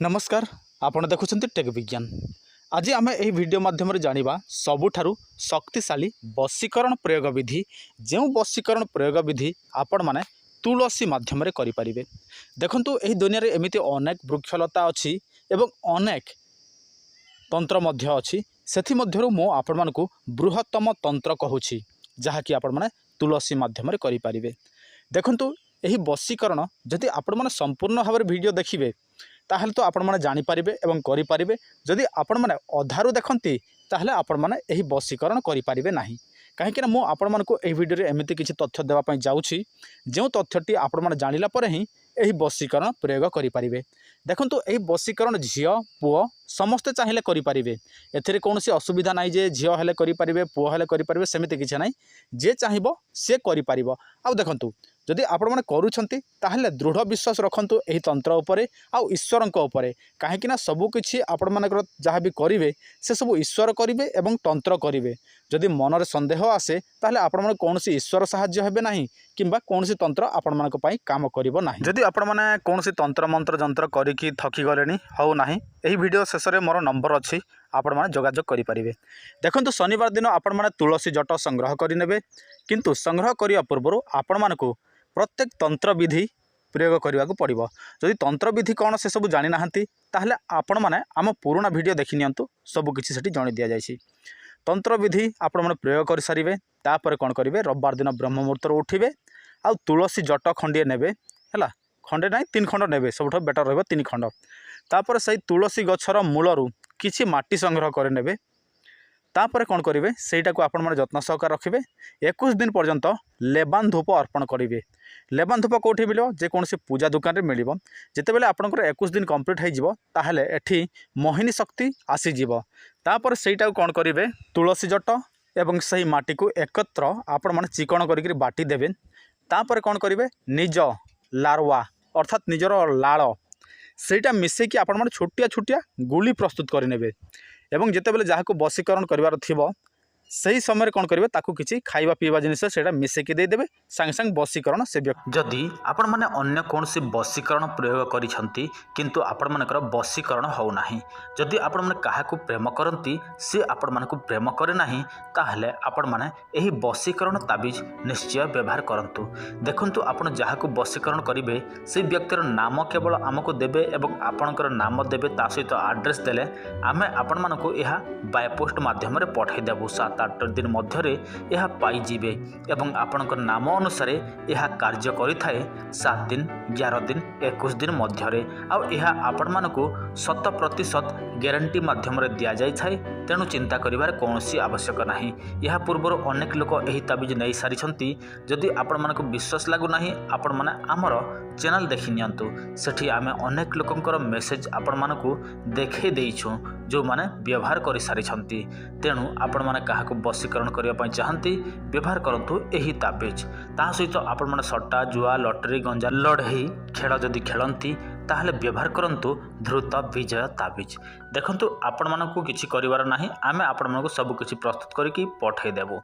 नमस्कार आपण देखुछंती टेक विज्ञान। आज आम यह वीडियो माध्यम जानिबा सबुठारु शक्तिशाली वशीकरण प्रयोग विधि। जो वशीकरण प्रयोग विधि आपण माने तुलसी माध्यम करि परिबे। देखंतु एही दुनिया रे एमिति अनेक वृक्षलता अछि एवं अनेक तंत्र मध्य अछि। सेथि मध्यरु मो आपण मानकु बृहत्तम तंत्र कहूछि जहाँकि आपण माने तुलसी माध्यम करि परिबे। देखंतु एही वशीकरण जदि आपण माने संपूर्ण भाव वीडियो देखिबे ताहले तो आपण माने जानि परिबे एवं करि परिबे। जदि आपण माने अधारु देखंती ताहले आपण माने एही वशीकरण करि परिबे नाही। काहेकि ना मो आपण मानकु एही वीडियो रे एमिति किछि तथ्य देबा पई जाउछि जो तथ्यटी आपण माने जानिला परे ही एही वशीकरण प्रयोग करि परिबे। देखंतु एही वशीकरण झियो पुओ समस्त चाहिले करि परिबे। एथिरे कोनोसी असुविधा नाही जे झियो हेले करि परिबे पुओ हेले करि परिबे सेमिति किछि नाही। जे चाहिबो से करि परिबो। आ देखंतु जदि आपण माने करूछंती ताहले दृढ़ विश्वास रखंतु एही तंत्र उपरे आ ईश्वरक उपरे। काहेकि ना सबु किछि आपण मानकर जहाँ भी करिवे से सब ईश्वर करिवे एवं तंत्र करिवे। जदि मनरे संदेह आसे ताहले आपण माने कोनोसी ईश्वर सहाय्य हेबे नाही किंबा कोनोसी तंत्र आपण मानक पई काम करिवो नाही। जदि आपण माने कोनोसी तंत्र मंत्र जंत्र करिकि थकी गलेनी हो नाही एही वीडियो शेष रे मोर नंबर अछि आपण माने जोगाजोग करि परिबे। देखंतु शनिवार दिन आपण माने तुलसी जट संग्रह करि नेबे। किंतु संग्रह करिया पूर्व आपण मानकु प्रत्येक तंत्र विधि प्रयोग करने को पड़ो। जदि तंत्र विधि कौन से सब जानी ना ताहले आपण माने आम पुराना वीडियो देखि नियंतु सबकिछि सेठी जणी दिया जायछि। तंत्र विधि आपण माने प्रयोग कर सारिबे। तापर कौन करिवे रविवार दिन ब्रह्म मुहूर्त उठिबे आ तुलसी जट खंडिए नेबे हैला। खंडे नहीं 3 खंड नेबे सबठो बेटर रहबो 3 खंड। तापर सही तुलसी गछर मूलरू किछि माटी संग्रह कर नेबे। तापर कौन करिवे सेटा को आपण माने जत्न सहकार रखिबे। 21 दिन पर्यंत लेबान धूप अर्पण करिवे। लेबान धूप कोठी मिलो जे कोनसी पूजा दुकान रे मिलिबो। जेते बेले आपनकर 21 दिन कंप्लीट हो जिवो ताहले एठी मोहिनी शक्ति आसी जिवो। तापर सेटा कोन करिवे तुलसी जट एवं सही माटी को एकत्र आपण माने चिकन करिकरी बाटी देबे। तापर कौन करिवे निज लारवा अर्थात निजर लाळ सेटा मिसे कि आपण माने छोटिया छोटिया गुली प्रस्तुत करि नेबे। एवं जेते बेले जाहाको वशीकरण करिवार थिबो सही समय कौन करेंगे ताकू किसी खाଇବା पीवा जिनिस से मिसेकी देदेवे सांगे सांगे वशीकरण से व्यक्ति। जदि आपण माने अन्य कौन सी वशीकरण प्रयोग करिसंती किंतु आपण मानकर वशीकरण हो नाही। जदि आपण माने काहाकू प्रेम करंती से आपण मानकू प्रेम करे नाही ताहले आपण माने एही वशीकरण ताबिज निश्चय व्यवहार करंतु। देखंतु आपण जाहाकू वशीकरण करिवे से व्यक्तिर नाम केवल आमको देबे एवं आपणकर नाम देबे ता सहित एड्रेस देले आमे आपण मानकू एहा बाय पोस्ट माध्यम रे पठाई देबु। 7-8 दिन मध्य यह पाइबे एवं आपणकर नाम अनुसार यह कार्य करिथाए 7 दिन 11 दिन 21 दिन मध्य आपण मानकू 100% ग्यारंटी माध्यम दि जाए। तेणु चिंता करिवार कौनसी आवश्यक नहीं। यह पूर्व अनेक लोक यही ताबिज नहीं सारी। जदि आपण मानकू विश्वास लागू नहीं आपण माने आमर चैनल देखि नियंतु। सेठी आमे अनेक लोकंकर मेसेज आपण मानकू देखै देइछु जो माने व्यवहार करि सारिछंती। तेणु आपण माने काहाकू वशीकरण करिया पई चाहंती व्यवहार करंतु एही ताबिज। ता सहित आपण माने सट्टा जुआ लॉटरी गंजा लड़ई खेल जदि खेलंती ताहले व्यवहार करंतु ध्रुत विजय ताबिज। देखंतु आपण मानकू किछि करिवार नाही आमे आपण मानकू सब किछि प्रस्तुत करिकि पठै देबो।